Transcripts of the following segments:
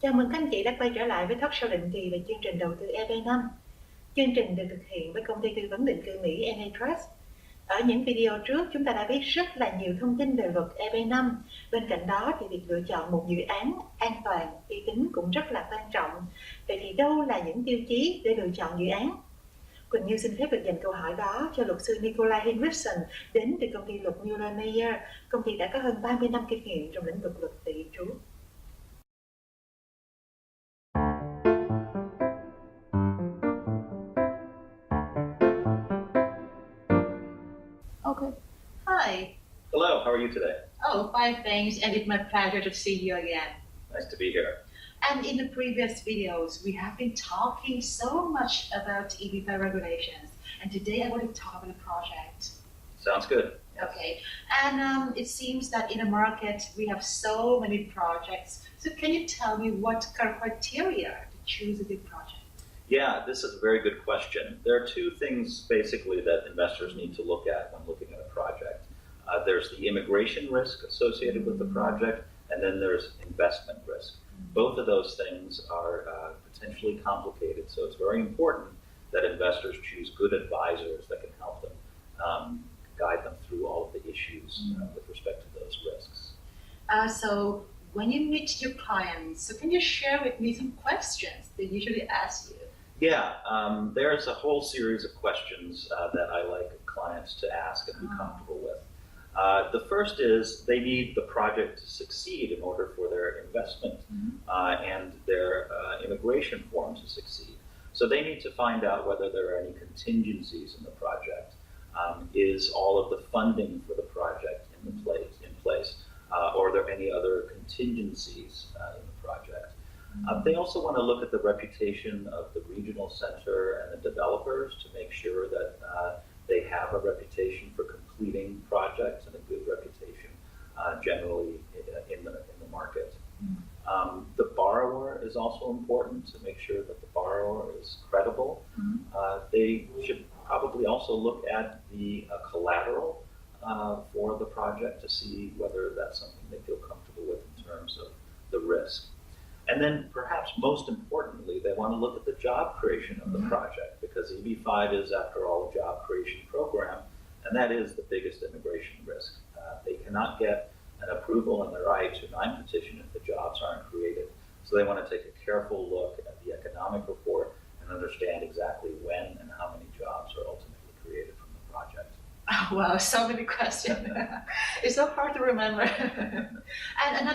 Chào mừng các anh chị đã quay trở lại với talk show định kỳ về chương trình đầu tư EB5. Chương trình được thực hiện với công ty tư vấn định cư Mỹ NATrust. Ở những video trước, chúng ta đã biết rất là nhiều thông tin về luật EB5. Bên cạnh đó thì việc lựa chọn một dự án an toàn, uy tín cũng rất là quan trọng. Vậy thì đâu là những tiêu chí để lựa chọn dự án? Quỳnh Như xin phép được dành câu hỏi đó cho luật sư Nicola Henriksen đến từ công ty luật Mueller Mayer. Công ty đã có hơn 30 năm kinh nghiệm trong lĩnh vực luật tỷ trú. Okay. Hi. Hello, how are you today? Oh, fine, thanks, and it's my pleasure to see you again. Nice to be here. And in the previous videos, we have been talking so much about EB5 regulations, and today I want to talk about the project. Sounds good. Okay, and it seems that in the market we have so many projects. So can you tell me what kind of criteria to choose a good project? Yeah, this is a very good question. There are two things basically that investors need to look at when looking at a project. There's the immigration risk associated with the project, and then there's investment risk. Both of those things are potentially complicated, so it's very important that investors choose good advisors that can help them guide them through all of the issues with respect to those risks. So when you meet your clients, so can you share with me some questions they usually ask you? Yeah, there's a whole series of questions that I like clients to ask and be comfortable with. The first is they need the project to succeed in order for their investment and their immigration form to succeed. So they need to find out whether there are any contingencies in the project. Is all of the funding for the project in place? Or are there any other contingencies in the project? They also want to look at the reputation of the regional center and the developers to make sure that they have a reputation for completing projects and a good reputation generally in the market. The borrower is also important to make sure that the borrower is credible. They should probably also look at the collateral for the project to see whether that's something they feel comfortable with in terms of the risk. And then perhaps most importantly, they want to look at the job creation of the project, because EB5 is, after all, a job creation program, and that is the biggest immigration risk. They cannot get an approval in their I-209 petition if the jobs aren't created. So they want to take a careful look at the economic report and understand exactly when and how many jobs are ultimately created from the project. Oh, wow, so many questions. It's so hard to remember. And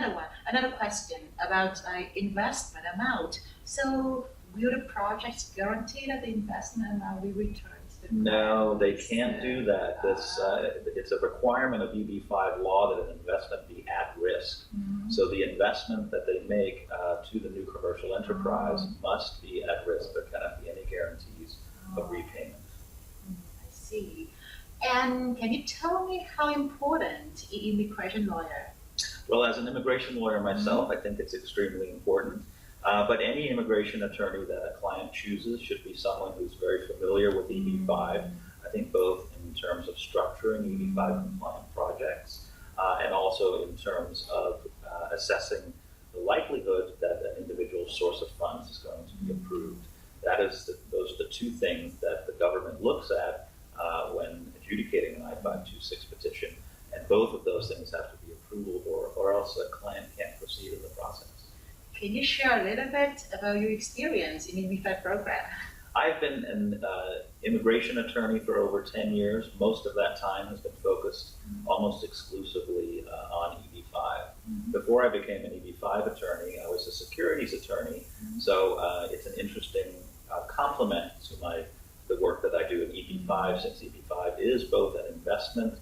another question about investment amount. So will the projects guarantee that the investment amount will return to the No, they can't do that. It's a requirement of EB5 law that an investment be at risk. So the investment that they make to the new commercial enterprise must be at risk. There cannot be any guarantees of repayment. I see. And can you tell me how important an immigration lawyer? Well, as an immigration lawyer myself, I think it's extremely important. But any immigration attorney that a client chooses should be someone who's very familiar with EB5. I think both in terms of structuring EB5 compliant projects and also in terms of assessing the likelihood that an individual source of funds is going to be approved. Those are the two things that the government looks at when adjudicating an I-526 petition, and both of those things have to be approved, or else a client can't proceed in the process. Can you share a little bit about your experience in the EB5 program? I've been an immigration attorney for over 10 years. Most of that time has been focused almost exclusively on EB5. Before I became an EB5 attorney, I was a securities attorney, so it's an interesting complement to the work that I do in EB5, since EB5 is both an investment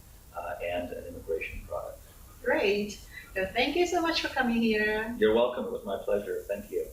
and an immigration product. Great. So thank you so much for coming here. You're welcome. It was my pleasure. Thank you.